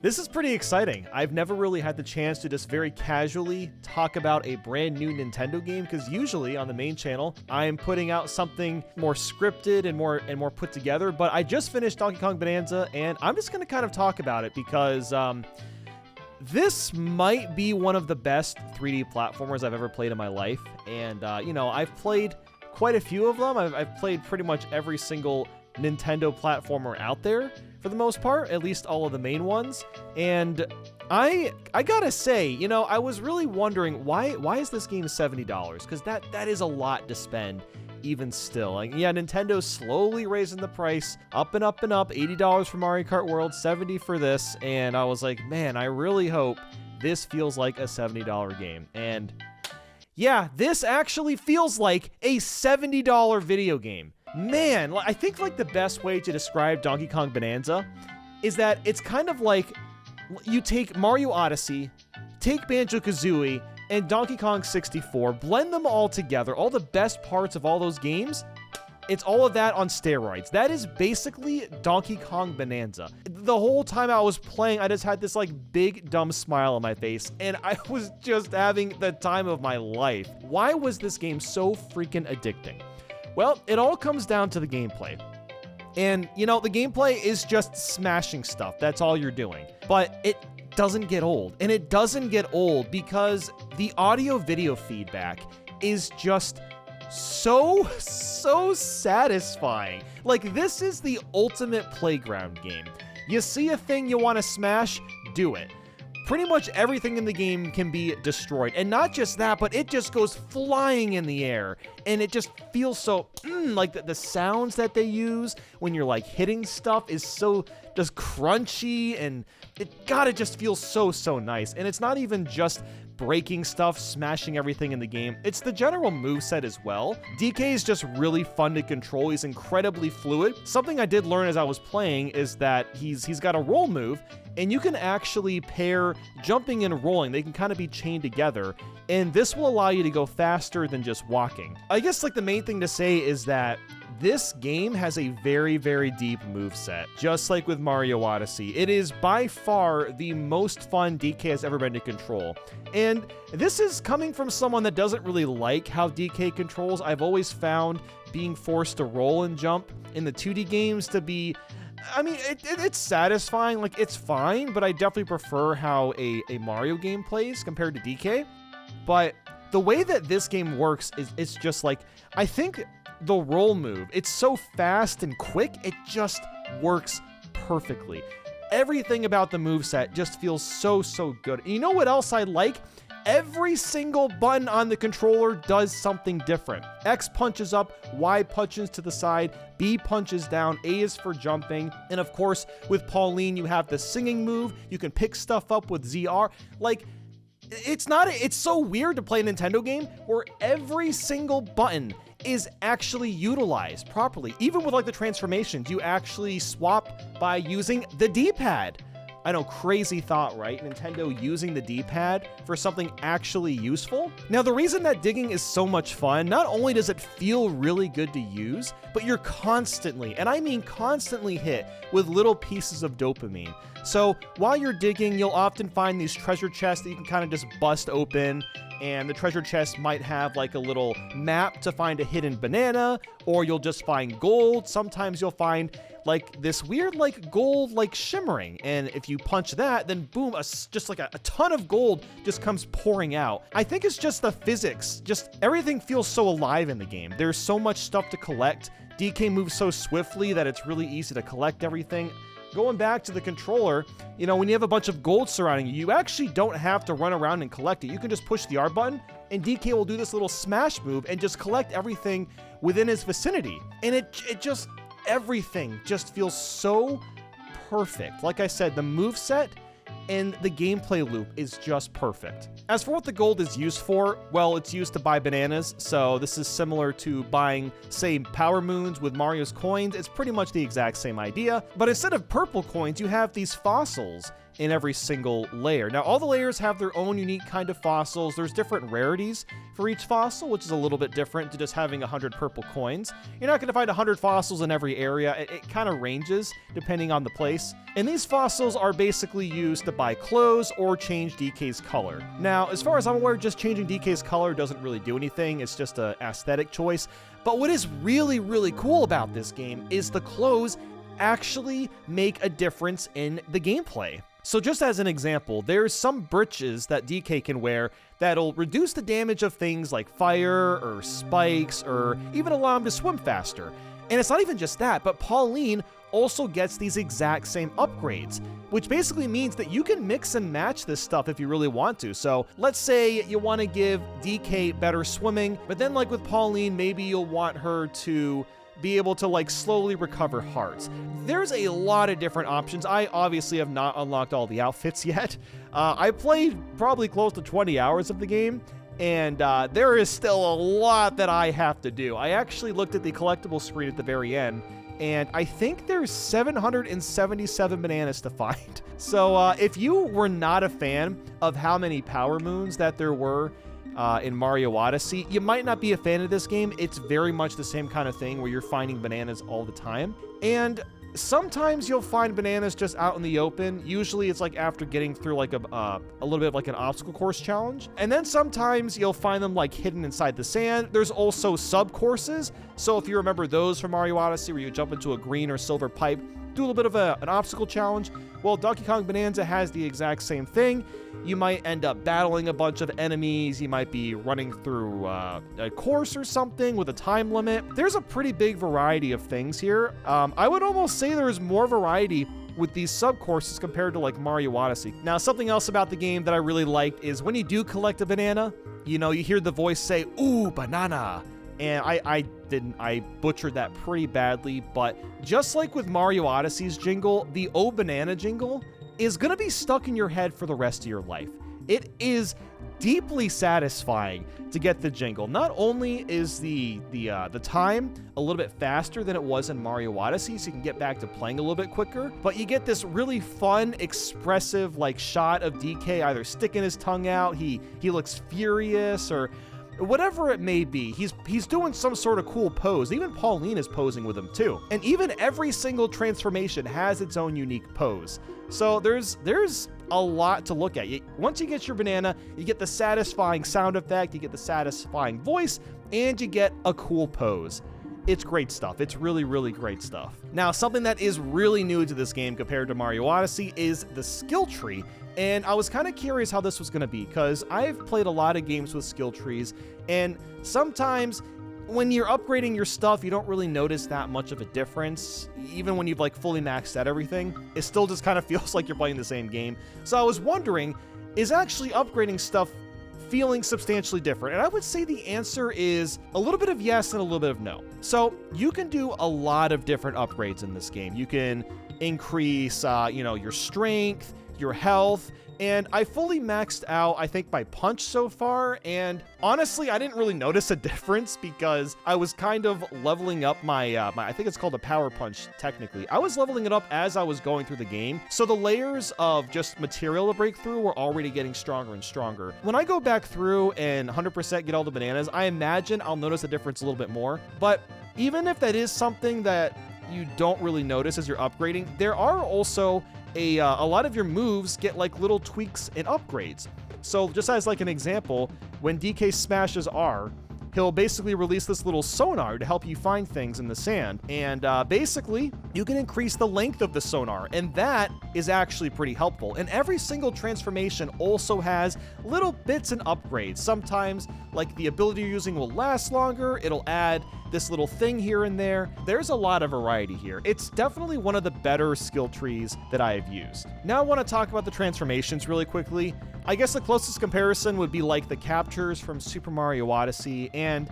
This is pretty exciting. I've never really had the chance to just very casually talk about a brand new Nintendo game, because usually on the main channel, I'm putting out something more scripted and more put together, but I just finished Donkey Kong Bananza, and I'm just going to kind of talk about it because this might be one of the best 3D platformers I've ever played in my life, and you know, I've played quite a few of them. I've played pretty much every single Nintendo platformer out there for the most part, at least all of the main ones. And I gotta say, you know, I was really wondering why is this game $70? Because that is a lot to spend even still. Like, yeah, Nintendo's slowly raising the price up and up and up. $80 for Mario Kart World, $70 for this, and I was like, man, I really hope this feels like a $70 game. And yeah, this actually feels like a $70 video game. Man, I think like the best way to describe Donkey Kong Bananza is that it's kind of like you take Mario Odyssey, take Banjo-Kazooie, and Donkey Kong 64, blend them all together, all the best parts of all those games, it's all of that on steroids. That is basically Donkey Kong Bananza. The whole time I was playing, I just had this like big dumb smile on my face, and I was just having the time of my life. Why was this game so freaking addicting? Well, it all comes down to the gameplay. And, you know, the gameplay is just smashing stuff. That's all you're doing. But it doesn't get old. And it doesn't get old because the audio-video feedback is just so satisfying. Like, this is the ultimate playground game. You see a thing you want to smash, do it. Pretty much everything in the game can be destroyed. And not just that, but it just goes flying in the air. And it just feels so, like the sounds that they use when you're like hitting stuff is so just crunchy, and it just feels so nice. And it's not even just breaking stuff, smashing everything in the game. It's the general moveset as well. DK is just really fun to control. He's incredibly fluid. Something I did learn as I was playing is that he's got a roll move, and you can actually pair jumping and rolling. They can kind of be chained together, and this will allow you to go faster than just walking. I guess like the main thing to say is that this game has a very deep moveset, just like with Mario Odyssey. It is by far the most fun DK has ever been to control. And this is coming from someone that doesn't really like how DK controls. I've always found being forced to roll and jump in the 2D games to be, I mean, it's satisfying, like it's fine, but I definitely prefer how a Mario game plays compared to DK. But the way that this game works is it's just like, I think the roll move, it's so fast and quick, it just works perfectly. Everything about the moveset just feels so good. And you know what else I like? Every single button on the controller does something different. X punches up, Y punches to the side, B punches down, A is for jumping, and of course, with Pauline, you have the singing move. You can pick stuff up with ZR. Like, it's so weird to play a Nintendo game where every single button is actually utilized properly. Even with like the transformations, you actually swap by using the D-pad. I know, crazy thought, right? Nintendo using the D-pad for something actually useful. Now, the reason that digging is so much fun, not only does it feel really good to use, but you're constantly, and I mean constantly, hit with little pieces of dopamine. So while you're digging, you'll often find these treasure chests that you can kind of just bust open, and the treasure chest might have like a little map to find a hidden banana, or you'll just find gold. Sometimes you'll find like this weird like gold like shimmering, and if you punch that, then boom, just like a ton of gold just comes pouring out. I think it's just the physics, just everything feels so alive in the game. There's so much stuff to collect. DK moves so swiftly that it's really easy to collect everything. Going back to the controller, you know, when you have a bunch of gold surrounding you, you actually don't have to run around and collect it. You can just push the R button, and DK will do this little smash move and just collect everything within his vicinity. And it just, everything just feels so perfect. Like I said, the moveset and the gameplay loop is just perfect. As for what the gold is used for, well, it's used to buy bananas, so this is similar to buying, say, power moons with Mario's coins. It's pretty much the exact same idea, but instead of purple coins, you have these fossils, in every single layer. Now, all the layers have their own unique kind of fossils. There's different rarities for each fossil, which is a little bit different to just having 100 purple coins. You're not going to find 100 fossils in every area. It kind of ranges depending on the place. And these fossils are basically used to buy clothes or change DK's color. Now, as far as I'm aware, just changing DK's color doesn't really do anything. It's just an aesthetic choice. But what is really, really cool about this game is the clothes actually make a difference in the gameplay. So just as an example, there's some breeches that DK can wear that'll reduce the damage of things like fire or spikes or even allow him to swim faster. And it's not even just that, but Pauline also gets these exact same upgrades, which basically means that you can mix and match this stuff if you really want to. So let's say you want to give DK better swimming, but then like with Pauline, maybe you'll want her to be able to like slowly recover hearts. There's a lot of different options. I obviously have not unlocked all the outfits yet. I played probably close to 20 hours of the game, and there is still a lot that I have to do. I actually looked at the collectible screen at the very end, and I think there's 777 bananas to find. So if you were not a fan of how many power moons that there were in Mario Odyssey, you might not be a fan of this game. It's very much the same kind of thing where you're finding bananas all the time. And sometimes you'll find bananas just out in the open. Usually it's like after getting through like a little bit of like an obstacle course challenge. And then sometimes you'll find them like hidden inside the sand. There's also sub-courses. So if you remember those from Mario Odyssey where you jump into a green or silver pipe, do a little bit of an obstacle challenge. Well, Donkey Kong Bananza has the exact same thing. You might end up battling a bunch of enemies. You might be running through a course or something with a time limit. There's a pretty big variety of things here. I would almost say there's more variety with these sub-courses compared to like Mario Odyssey. Now, something else about the game that I really liked is when you do collect a banana, you know, you hear the voice say, "Ooh, banana." And I butchered that pretty badly, but just like with Mario Odyssey's jingle, the "Oh Banana" jingle is gonna be stuck in your head for the rest of your life. It is deeply satisfying to get the jingle. Not only is the time a little bit faster than it was in Mario Odyssey, so you can get back to playing a little bit quicker, but you get this really fun, expressive like shot of DK either sticking his tongue out, he looks furious, or whatever it may be. He's doing some sort of cool pose. Even Pauline is posing with him too. And even every single transformation has its own unique pose. So there's a lot to look at. Once you get your banana, you get the satisfying sound effect, you get the satisfying voice, and you get a cool pose. It's great stuff. It's really, really great stuff. Now, something that is really new to this game compared to Mario Odyssey is the skill tree. And I was kind of curious how this was going to be, because I've played a lot of games with skill trees, and sometimes when you're upgrading your stuff, you don't really notice that much of a difference. Even when you've like fully maxed out everything, it still just kind of feels like you're playing the same game. So I was wondering, is actually upgrading stuff feeling substantially different? And I would say the answer is a little bit of yes and a little bit of no. So you can do a lot of different upgrades in this game. You can increase, your strength, your health, and I fully maxed out, I think, my punch so far, and honestly, I didn't really notice a difference because I was kind of leveling up my I think it's called a power punch, technically. I was leveling it up as I was going through the game, so the layers of just material to break through were already getting stronger and stronger. When I go back through and 100% get all the bananas, I imagine I'll notice a difference a little bit more, but even if that is something that you don't really notice as you're upgrading, there are also a lot of your moves get like little tweaks and upgrades. So just as like an example, when DK smashes R, he'll basically release this little sonar to help you find things in the sand. And basically, you can increase the length of the sonar, and that is actually pretty helpful. And every single transformation also has little bits and upgrades. Sometimes, like the ability you're using will last longer, it'll add this little thing here and there. There's a lot of variety here. It's definitely one of the better skill trees that I have used. Now I want to talk about the transformations really quickly. I guess the closest comparison would be like the captures from Super Mario Odyssey, and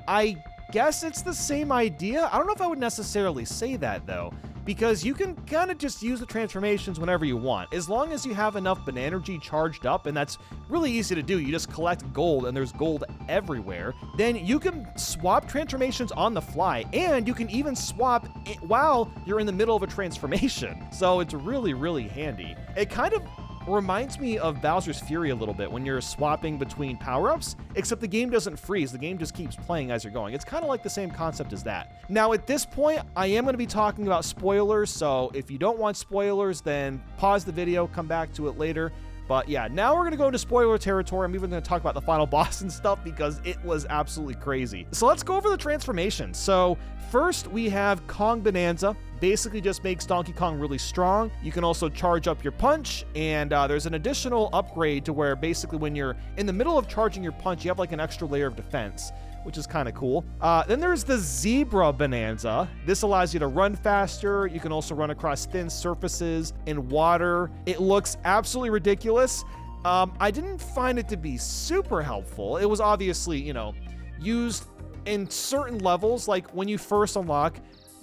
I guess it's the same idea. I don't know if I would necessarily say that though. because you can kind of just use the transformations whenever you want. As long as you have enough Banergy charged up, and that's really easy to do, you just collect gold, and there's gold everywhere, then you can swap transformations on the fly, and you can even swap it while you're in the middle of a transformation. So it's really, really handy. It kind of reminds me of Bowser's Fury a little bit when you're swapping between power-ups, except the game doesn't freeze. The game just keeps playing as you're going. It's kind of like the same concept as that. Now, at this point, I am going to be talking about spoilers, so if you don't want spoilers, then pause the video, come back to it later. But yeah, now we're going to go into spoiler territory. I'm even going to talk about the final boss and stuff because it was absolutely crazy. So let's go over the transformations. So first we have Kong Bananza. Basically just makes Donkey Kong really strong. You can also charge up your punch, and there's an additional upgrade to where basically when you're in the middle of charging your punch, you have like an extra layer of defense, which is kind of cool. Then there's the Zebra Bonanza. This allows you to run faster. You can also run across thin surfaces in water. It looks absolutely ridiculous. I didn't find it to be super helpful. It was obviously, you know, used in certain levels, like when you first unlock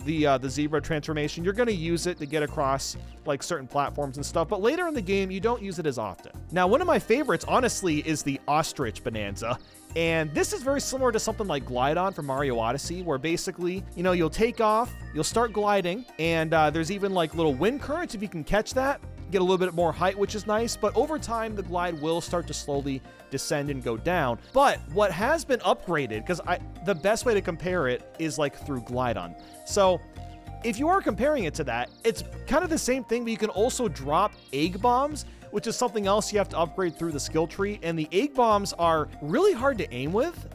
the zebra transformation, you're going to use it to get across like certain platforms and stuff, but later in the game you don't use it as often. Now, one of my favorites honestly is the Ostrich Bonanza, and this is very similar to something like Glide-On from Mario Odyssey, where basically, you know, you'll take off, you'll start gliding, and there's even like little wind currents if you can catch that, get a little bit more height, which is nice, but over time the glide will start to slowly descend and go down. But what has been upgraded, because the best way to compare it is like through Glide-On. So if you are comparing it to that, it's kind of the same thing, but you can also drop egg bombs, which is something else you have to upgrade through the skill tree. And the egg bombs are really hard to aim with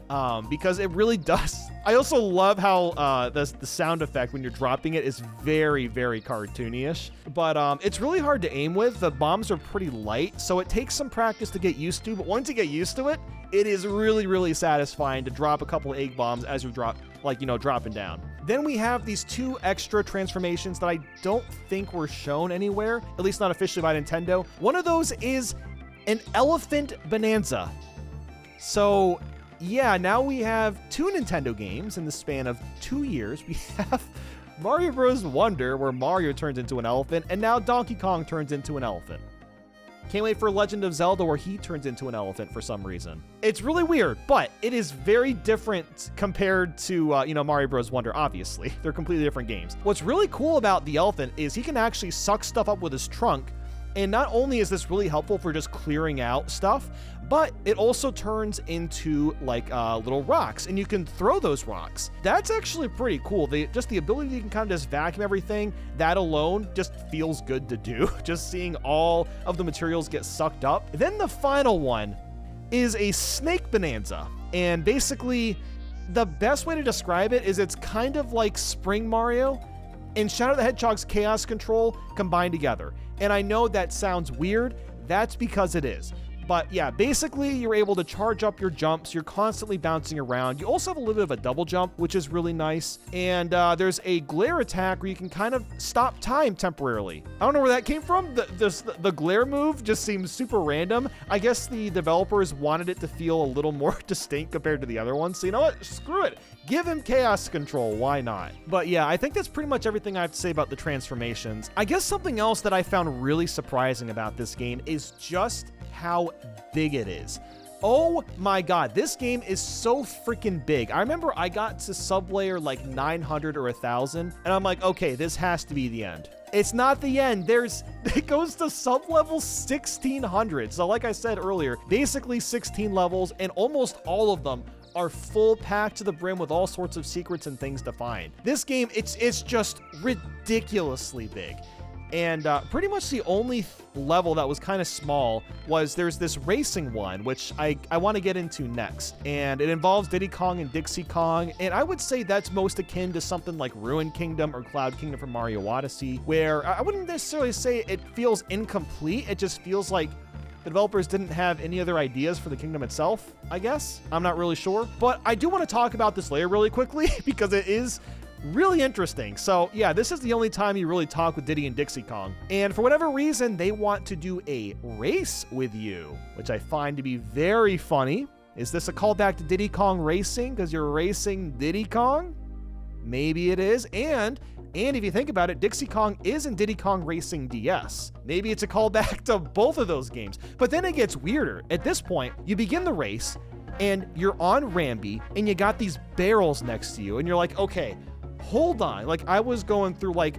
because it really does. I also love how the sound effect when you're dropping it is very, very cartoonish, but it's really hard to aim with. The bombs are pretty light, so it takes some practice to get used to, but once you get used to it, it is really, really satisfying to drop a couple of egg bombs as you drop, like, you know, dropping down. Then we have these two extra transformations that I don't think were shown anywhere, at least not officially by Nintendo. One of those is an Elephant Bonanza. So yeah, now we have two Nintendo games in the span of 2 years. We have Mario Bros. Wonder, where Mario turns into an elephant, and now Donkey Kong turns into an elephant. Can't wait for Legend of Zelda, where he turns into an elephant for some reason. It's really weird, but it is very different compared to, you know, Mario Bros. Wonder, obviously. They're completely different games. What's really cool about the elephant is he can actually suck stuff up with his trunk, and not only is this really helpful for just clearing out stuff, but it also turns into like little rocks, and you can throw those rocks. That's actually pretty cool. Just the ability to kind of just vacuum everything, that alone just feels good to do. Just seeing all of the materials get sucked up. Then the final one is a Snake Bonanza, and basically the best way to describe it is it's kind of like Spring Mario and Shadow the Hedgehog's Chaos Control combined together. And I know that sounds weird, that's because it is. But yeah, basically you're able to charge up your jumps, you're constantly bouncing around. You also have a little bit of a double jump, which is really nice. And there's a glare attack where you can kind of stop time temporarily. I don't know where that came from. The glare move just seems super random. I guess the developers wanted it to feel a little more distinct compared to the other ones. So you know what? Screw it. Give him Chaos Control, why not? But yeah, I think that's pretty much everything I have to say about the transformations. I guess something else that I found really surprising about this game is just how big it is. Oh my god, this game is so freaking big. I remember I got to sub-layer like 900 or 1000, and I'm like, okay, this has to be the end. It's not the end. It goes to sub-level 1600. So like I said earlier, basically 16 levels, and almost all of them are full packed to the brim with all sorts of secrets and things to find. This game, it's just ridiculously big. And pretty much the only level that was kind of small was there's this racing one, which I want to get into next. And it involves Diddy Kong and Dixie Kong. And I would say that's most akin to something like Ruin Kingdom or Cloud Kingdom from Mario Odyssey, where I wouldn't necessarily say it feels incomplete. It just feels like the developers didn't have any other ideas for the kingdom itself, I guess. I'm not really sure. But I do want to talk about this layer really quickly because it is really interesting. So yeah, this is the only time you really talk with Diddy and Dixie Kong. And for whatever reason, they want to do a race with you, which I find to be very funny. Is this a callback to Diddy Kong Racing because you're racing Diddy Kong? Maybe it is. And And if you think about it, Dixie Kong is in Diddy Kong Racing DS. Maybe it's a callback to both of those games. But then it gets weirder. At this point, you begin the race, and you're on Ramby, and you got these barrels next to you, and you're like, okay, hold on. Like, I was going through like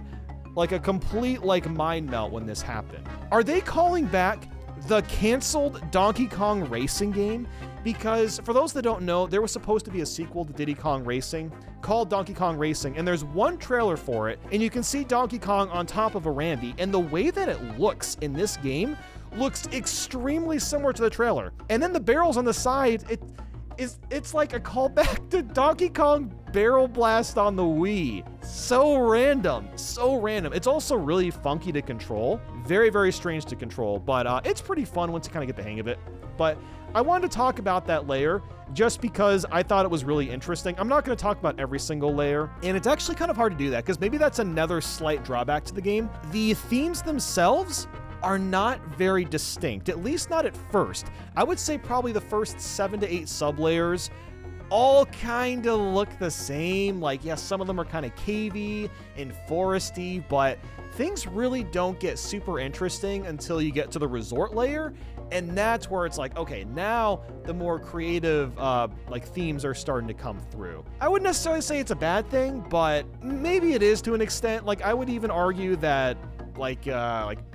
a complete mind melt when this happened. Are they calling back the canceled Donkey Kong Racing game? Because for those that don't know, there was supposed to be a sequel to Diddy Kong Racing called Donkey Kong Racing, and there's one trailer for it, and you can see Donkey Kong on top of a Ramby, and the way that it looks in this game looks extremely similar to the trailer. And then the barrels on the side, it's like a callback to Donkey Kong Barrel Blast on the Wii. So random, so random. It's also really funky to control. Very, very strange to control, but it's pretty fun once you kind of get the hang of it. But I wanted to talk about that layer just because I thought it was really interesting. I'm not going to talk about every single layer, and it's actually kind of hard to do that because maybe that's another slight drawback to the game. The themes themselves are not very distinct, at least not at first. I would say probably the first 7 to 8 sublayers all kind of look the same. Like, yes, some of them are kind of cavey and foresty, but things really don't get super interesting until you get to the resort layer. And that's where it's like, okay, now the more creative themes are starting to come through. I wouldn't necessarily say it's a bad thing, but maybe it is to an extent. Like, I would even argue that like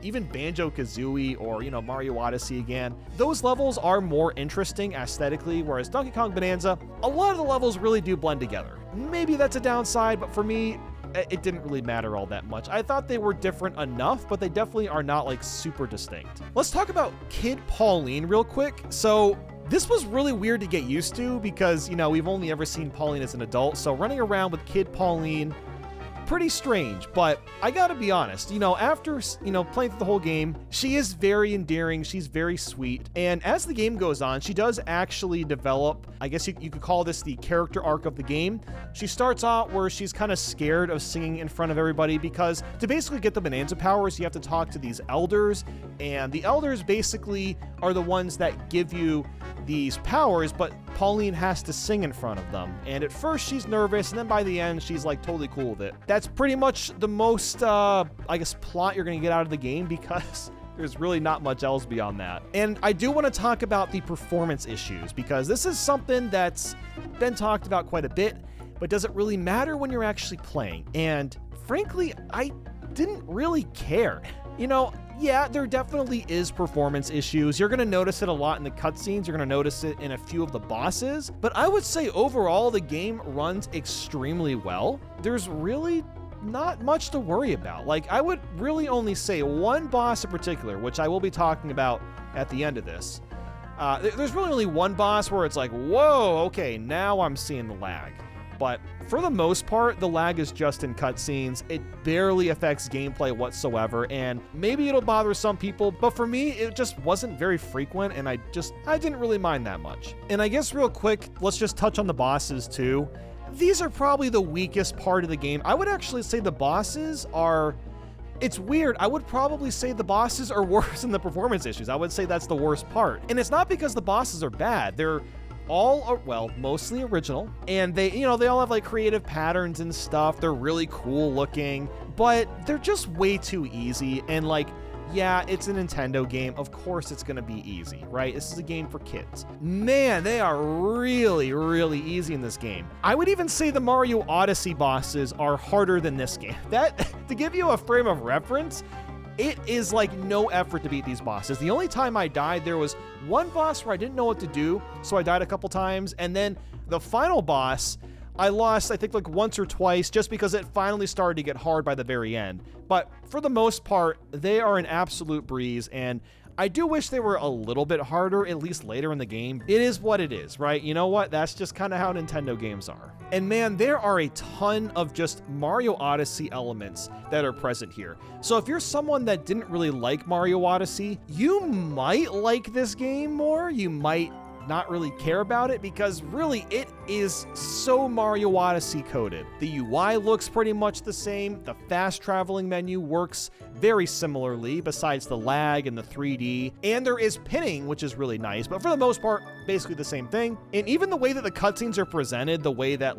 even Banjo-Kazooie or, Mario Odyssey again, those levels are more interesting aesthetically, whereas Donkey Kong Bananza, a lot of the levels really do blend together. Maybe that's a downside, but for me, it didn't really matter all that much. I thought they were different enough, but they definitely are not super distinct. Let's talk about Kid Pauline real quick. So this was really weird to get used to because, we've only ever seen Pauline as an adult. So running around with Kid Pauline, pretty strange, but I gotta be honest, after, playing through the whole game, she is very endearing, she's very sweet, and as the game goes on, she does actually develop, I guess you could call this the character arc of the game. She starts out where she's kind of scared of singing in front of everybody because to basically get the Bonanza powers, you have to talk to these elders, and the elders basically are the ones that give you these powers, but Pauline has to sing in front of them. And at first she's nervous, and then by the end, she's totally cool with it. That's pretty much the most, plot you're gonna get out of the game because there's really not much else beyond that. And I do want to talk about the performance issues because this is something that's been talked about quite a bit, but does it really matter when you're actually playing? And frankly, I didn't really care. Yeah, there definitely is performance issues. You're going to notice it a lot in the cutscenes. You're going to notice it in a few of the bosses. But I would say overall, the game runs extremely well. There's really not much to worry about. I would really only say one boss in particular, which I will be talking about at the end of this. There's really only one boss where it's like, whoa, okay, now I'm seeing the lag. But for the most part, the lag is just in cutscenes. It barely affects gameplay whatsoever, and maybe it'll bother some people, but for me, it just wasn't very frequent, and I didn't really mind that much. And I guess real quick, let's just touch on the bosses too. These are probably the weakest part of the game. I would actually say the bosses are... It's weird. I would probably say the bosses are worse than the performance issues. I would say that's the worst part. And it's not because the bosses are bad. They're all are, well, mostly original, and they all have creative patterns and stuff. They're really cool looking, but they're just way too easy. And yeah, it's a Nintendo game. Of course it's gonna be easy, right? This is a game for kids. Man, they are really, really easy in this game. I would even say the Mario Odyssey bosses are harder than this game. That, to give you a frame of reference, it is no effort to beat these bosses. The only time I died, there was one boss where I didn't know what to do, so I died a couple times, and then the final boss, I lost, I think once or twice, just because it finally started to get hard by the very end. But for the most part, they are an absolute breeze, and I do wish they were a little bit harder, at least later in the game. It is what it is, right? You know what? That's just kind of how Nintendo games are. And man, there are a ton of just Mario Odyssey elements that are present here. So if you're someone that didn't really like Mario Odyssey, you might like this game more. You might not really care about it because really it is so Mario Odyssey coded. The UI looks pretty much the same. The fast traveling menu works very similarly besides the lag and the 3D. And there is pinning, which is really nice, but for the most part, basically the same thing. And even the way that the cutscenes are presented, the way that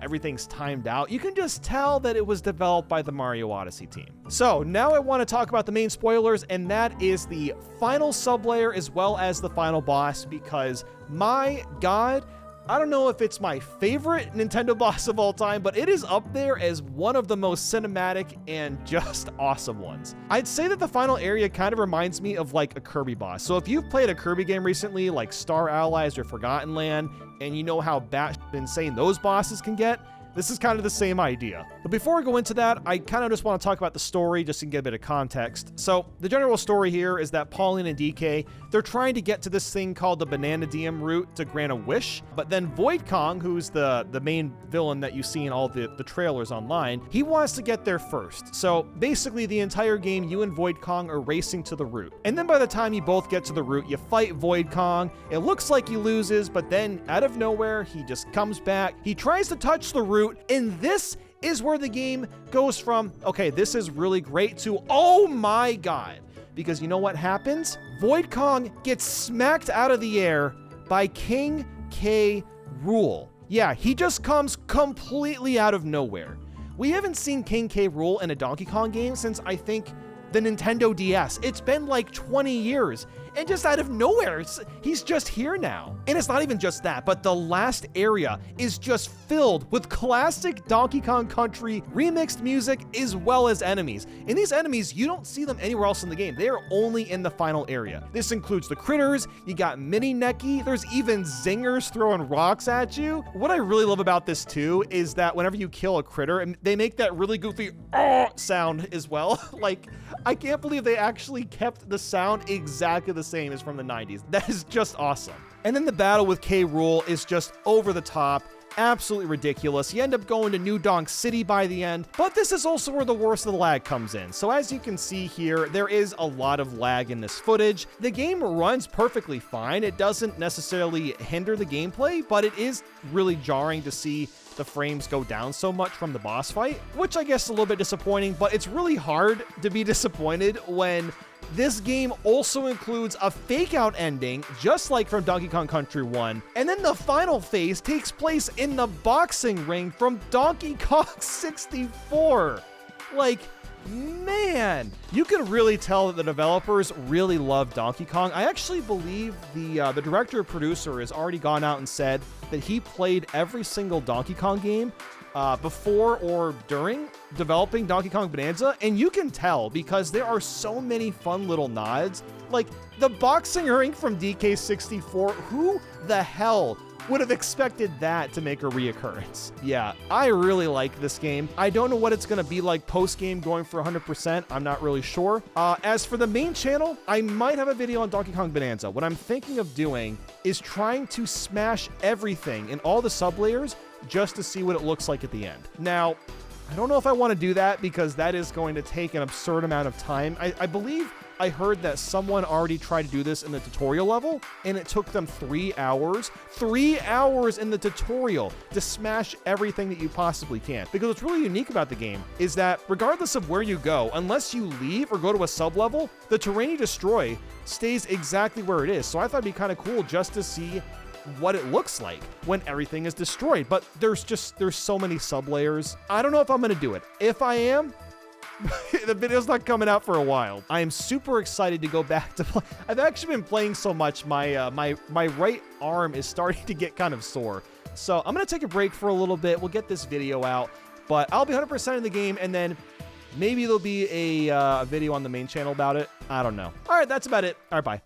everything's timed out, you can just tell that it was developed by the Mario Odyssey team. So now I want to talk about the main spoilers, and that is the final sublayer as well as the final boss, because my God, I don't know if it's my favorite Nintendo boss of all time, but it is up there as one of the most cinematic and just awesome ones. I'd say that the final area kind of reminds me of like a Kirby boss. So if you've played a Kirby game recently, like Star Allies or Forgotten Land, and you know how batshit insane those bosses can get, this is kind of the same idea. But before I go into that, I kind of just want to talk about the story just to get a bit of context. So the general story here is that Pauline and DK, they're trying to get to this thing called the Banana Diem route to grant a wish. But then Void Kong, who's the main villain that you see in all the trailers online, he wants to get there first. So basically the entire game, you and Void Kong are racing to the route. And then by the time you both get to the route, you fight Void Kong. It looks like he loses, but then out of nowhere, he just comes back. He tries to touch the route. And this is where the game goes from, okay, this is really great, to, oh my God. Because you know what happens? Void Kong gets smacked out of the air by King K. Rool. Yeah, he just comes completely out of nowhere. We haven't seen King K. Rool in a Donkey Kong game since, I think, the Nintendo DS. It's been like 20 years. And just out of nowhere, he's just here now. And it's not even just that, but the last area is just filled with classic Donkey Kong Country remixed music as well as enemies. And these enemies, you don't see them anywhere else in the game. They are only in the final area. This includes the critters, you got Mini Necky, there's even zingers throwing rocks at you. What I really love about this too is that whenever you kill a critter, and they make that really goofy sound as well. Like, I can't believe they actually kept the sound exactly the same as from the 90s. That is just awesome. And then the battle with K. Rool is just over the top, absolutely ridiculous. You end up going to New Donk City by the end, but this is also where the worst of the lag comes in. So as you can see here, there is a lot of lag in this footage. The game runs perfectly fine. It doesn't necessarily hinder the gameplay, but it is really jarring to see the frames go down so much from the boss fight, which I guess is a little bit disappointing, but it's really hard to be disappointed when this game also includes a fake-out ending, just like from Donkey Kong Country 1, and then the final phase takes place in the boxing ring from Donkey Kong 64. Like, man, you can really tell that the developers really love Donkey Kong. I actually believe the director or producer has already gone out and said that he played every single Donkey Kong game before or during developing Donkey Kong Bananza, and you can tell because there are so many fun little nods. Like the boxing ring from DK64, who the hell would have expected that to make a reoccurrence? Yeah, I really like this game. I don't know what it's going to be like post-game going for 100%. I'm not really sure. As for the main channel, I might have a video on Donkey Kong Bananza. What I'm thinking of doing is trying to smash everything in all the sublayers just to see what it looks like at the end. Now, I don't know if I want to do that because that is going to take an absurd amount of time. I believe I heard that someone already tried to do this in the tutorial level, and it took them 3 hours. 3 hours in the tutorial to smash everything that you possibly can. Because what's really unique about the game is that regardless of where you go, unless you leave or go to a sub-level, the terrain you destroy stays exactly where it is. So I thought it'd be kind of cool just to see what it looks like when everything is destroyed. But there's so many sub-layers. I don't know if I'm going to do it. If I am, the video's not coming out for a while. I am super excited to go back to play. I've actually been playing so much, my right arm is starting to get kind of sore. So I'm going to take a break for a little bit. We'll get this video out, but I'll be 100% in the game, and then maybe there'll be a video on the main channel about it. I don't know. All right, that's about it. All right, bye.